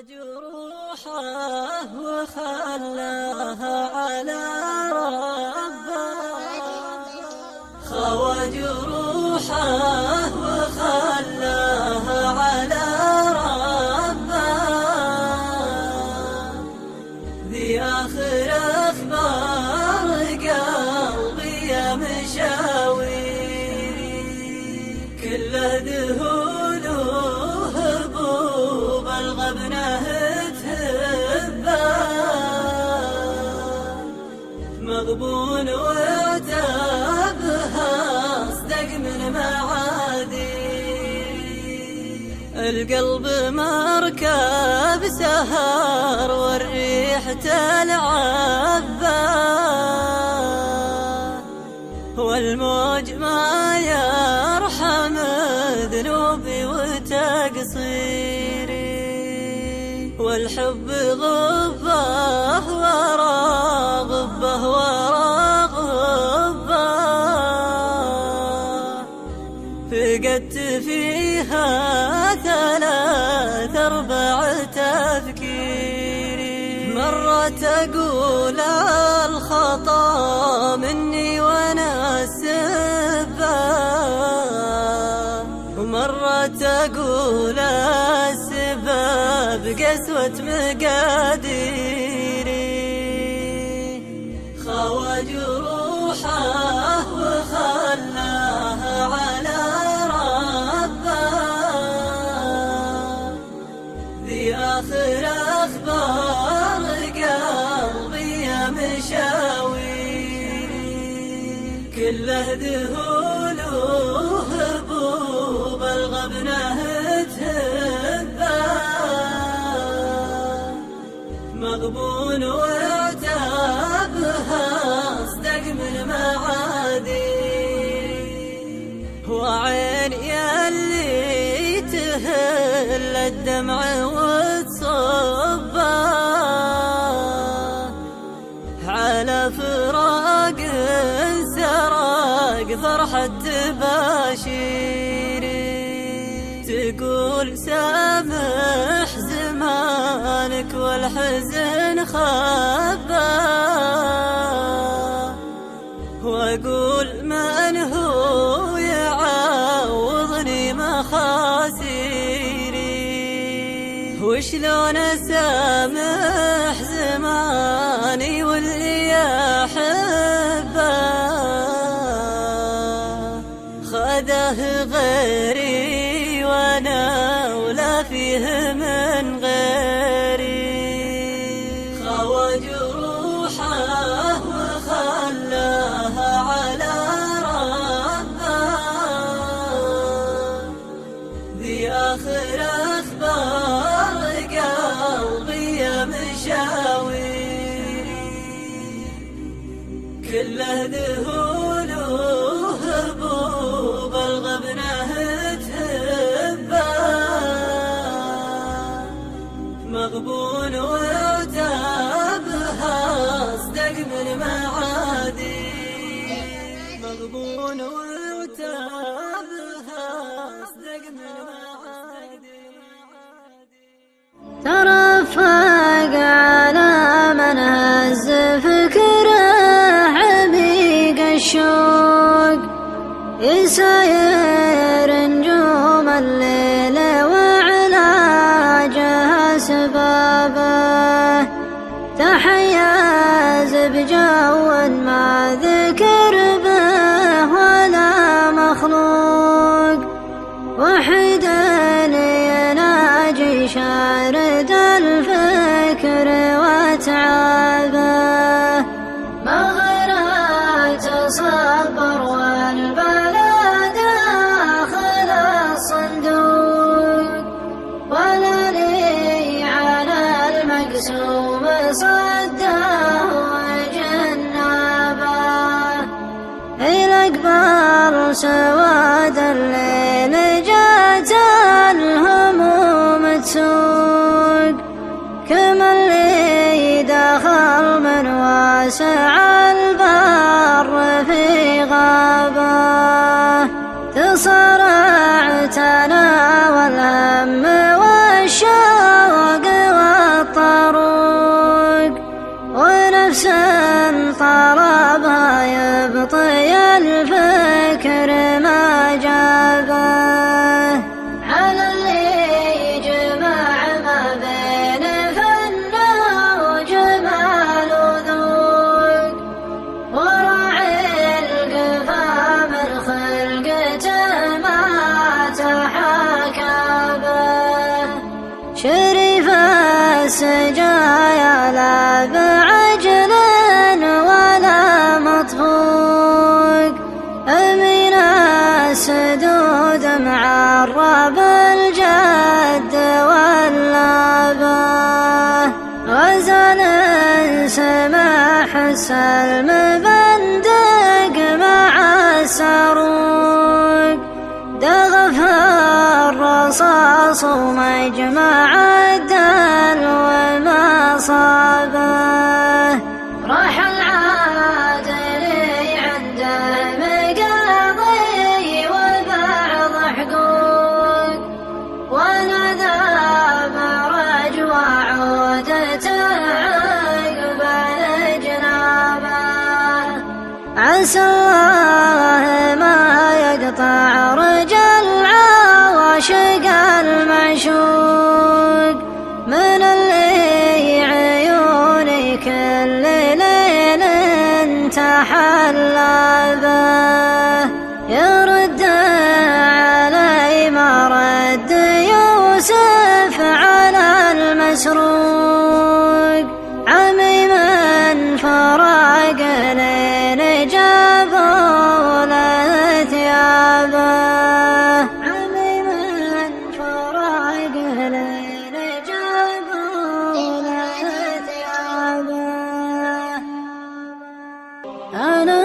جروحه وخلاها على ربه، خوى جروحه وخلاها على ربه. ذي آخر أخبار قلبي يا مشاويري، كله ذهول وهبوب الغبنه تهبه، مغبون وعتابها اصدق من معاديري. القلب مركب سهر والريح تلعبه، والموج ما يرحم ذنوبي وتقصيري. والحب غبه ورا غبه ورا غبه، فقدت فيها 3/4 تفكيري. مرة تقول الخطا مني وانا السبة، ومرة تقول السبب قسوة مقاديري. خوى جروحه وخلاها على ربه، ذي آخر أخبار قلبي يا مشاويري، كله ذهول وهبوب الغبنه تهبه، مغبون وعتابها اصدق من معاديري. وعين ياللي تهل الدمع وتصبه، على فراق سراق فرحة تباشيري. تقول سامح زمانك والحزن خبه، واقول من هو يعوضني مخاسيري. وشلون اسامح زماني واللي احبه، خذه غيري وانا ولا فيه من غيري. خوى جروحه وخلاها على ربه، ذي آخر أخبار قلبي يا مشاويري، كله ذهول وهبوب الغبنه تهبه، مغبون وعتابها اصدق من معاديري. مغبون وعتابها اصدق من معاديري. ترفق على من هز فكره عميق الشوق، يساير نجوم الليل وعلاجها سبابه، تحيز بجو ما ذكر به ولا مخلوق، وحيد يناجي شارد الفكر وتعابه. ما غيرت صبر والبلا داخل الصندوق، ولا لي على المقسوم صده وجنابه. إلى أكبر سواد الليل جات الهموم تسوق، كما اللي دخل من واسع البر في غابه. تصارعت أنا والهم والشوق شريف السجايا لا بعجل ولا مطفوق، أمين السدود معرب الجد واللابه، غزال سماح السلم بندق مع السروق، دغف الرصاص ومجمع الدل والمصابه، راح العادلي عند المقاضي وبعض حقوق، ونذا برج وعودته عقب الجنابه، عسى الله ما يقطع رجل عاشق المعشوق، من اللي عيوني كل ليل تحلى به، يرد علي ما رد يوسف على المسروق، عمي من فراق لين جابوا له ثيابه، عمي من فراق لين جابوا له ثيابه، أنا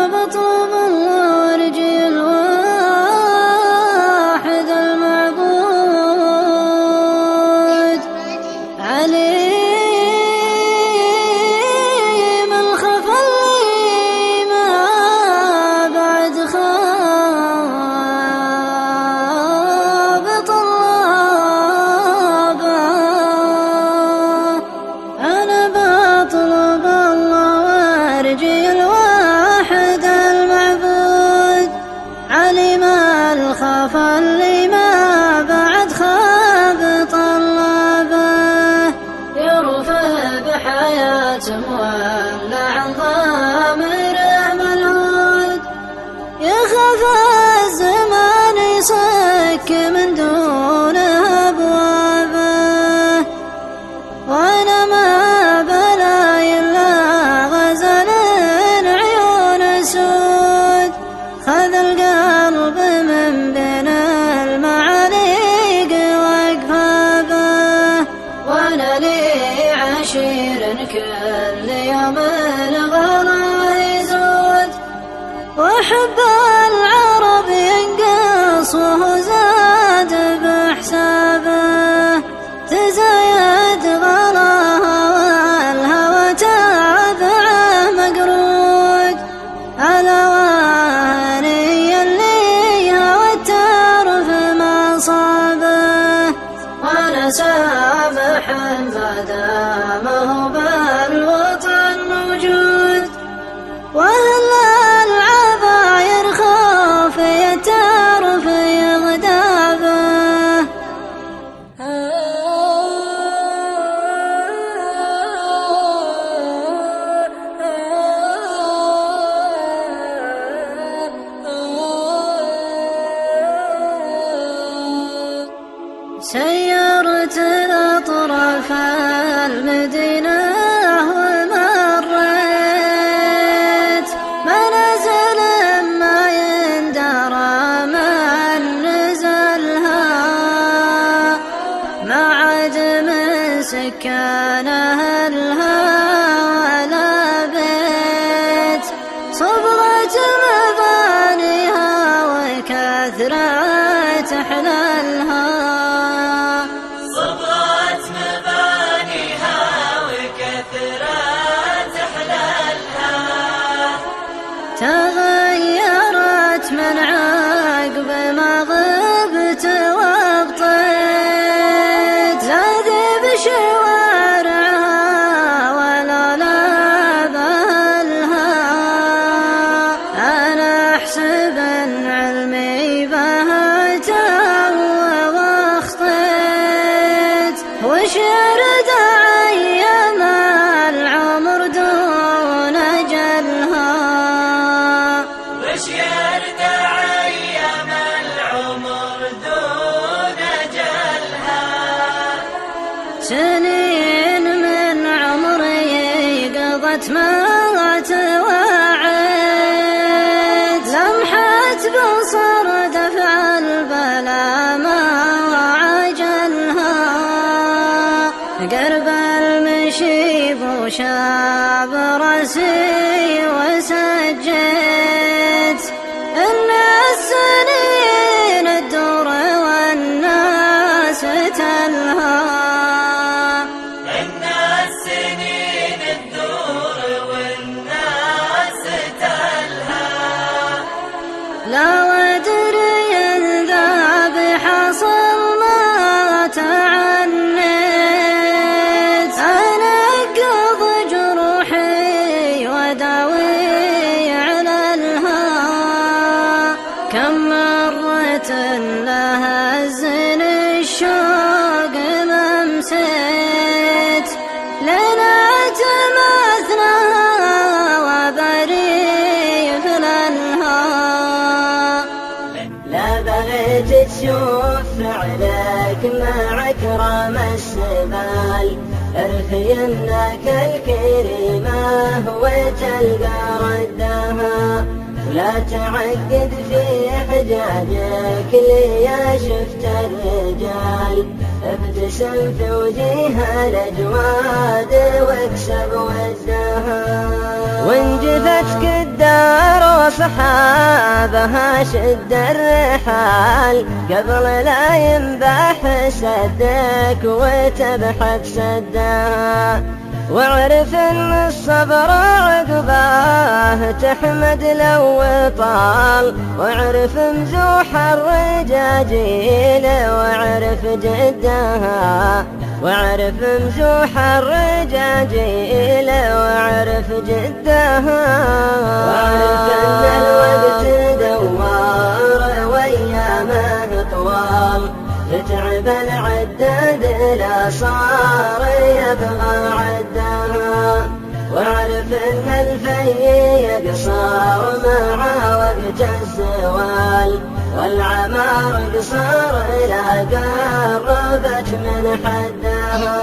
بطلب الورجي الواحد المعبود، عليم الخفا اللي ما بعد خاب طلابه، أنا بطلب الله وارجي الواحد المعبود، علم الخفا اللي ما بعد خاب طلابه، يرفع بحياة مولع ضامر ملعود، يخاف الزمان يصك من دون أبوابه، وأنا ما بلاي إلا غزل عيون سود، خذ القلب من بين المعاليق واقفابه، وأنا لي عشير كل يوم الغلا يزود، وحب العرب ينقص وهو زاد بحسابه، تزايد غلاها والهوى تابعه مقرود، الأواني اللي هوى الترف ما صابه، وأنا سامح ما دامه بالوطن موجود، وهل العباير خوف يترف يغدابه، سيرت الأطراف المدينة ومريت منازل ما يندرى من نزلها، ما عاد من سكانها لها ولا بيت، صبغت مبانيها وكثرت حلالها، صبغت مبانيها وكثرت حلالها، تغيرت من عقب ما غبت وابطيت، زادي بشوارعها ولا لا بهلها، أنا أحسب أن علمي بها تهوى واخطيت، وش يرد أيام العمر دون أجلها، وش يرد أيام العمر دون أجلها، سنين من عمري قضت ما توعد، لمحة بصر دفع البلا ما عجلها، قرب المشيب وشاب راسي وسجيت إن السنين الدور والناس تلهى، إن السنين الدور والناس تلهى. لا ودري إن ذا بحصل ما تعنيت، أنقض جروحي وداوي على الها، كم مرة لها الزن الشوق ممسيت، لنا تماثنا وبريف للها. لا بغيت تشوف فعلك مع اكرام السبال، ارثي انك الكريمة وتلقى ردها، ولا تعقد في حجاجك لي شفت الرجال، ابتسم في وجيها الاجواد واكسب ودها، وان جفتك الدار وصحابها شد الرحال، قبل لا ينبح سدك وتبحث سدها، واعرف ان الصبر عقباه تحمد لو طال، واعرف مزوح الرجاجيل واعرف جدها، واعرف مزوح الرجاجيل واعرف جدها، واعرف ان الوقت دوار وايامه طوال، تتعب العداد لا صار يبغى عدها، واعرف ان الفي يقصر مع وقت الزوال، والعمار قصر لا قربت من حدها.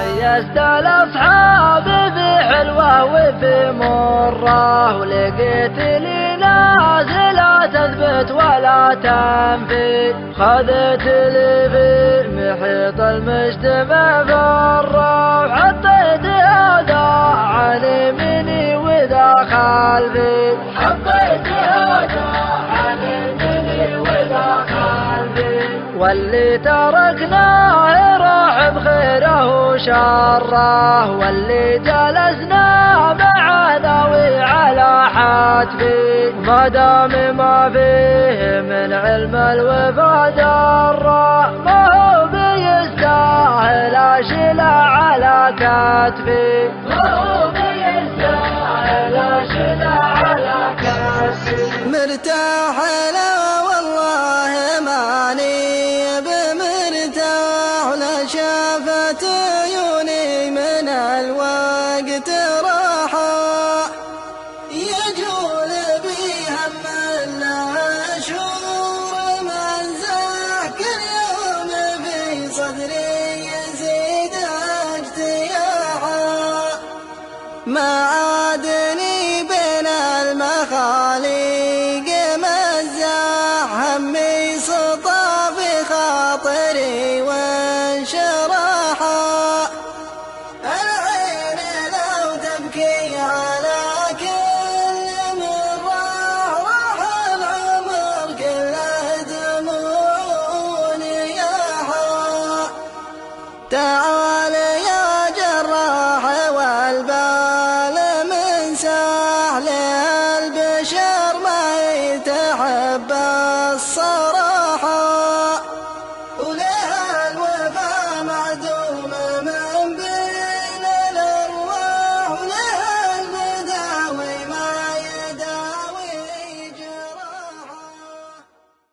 ميزت الاصحاب في حلوه وفي مره، ولقيت لي ناس لا تثبت ولا تنفي، خذت لي في محيط المجتمع فره، وحطيت هذا عن يميني وذا خلفي، حطيت هذا عن يميني وذا خلفي، واللي تركناه راح بخيره وشره، واللي جلسنا مع ذوي على حتفي، ما دام ما فيه من علم الوفا دره، ما هو بيستاهل اشيله على كتفي، ما هو بيستاهل اشيله على كتفي. مرتاح لا والله ماني بمرتاح، لا شافت عيوني من الوقت راحة، يجول بي هم الشهور مزاح، كل يوم في صدري يزيد اجتياحا، ما عادني بين المخاليق مزاح، همي سطى في خاطري وانشراحا، العين لو تبكي على كل من راح العمر كله دموع نياحا، تعال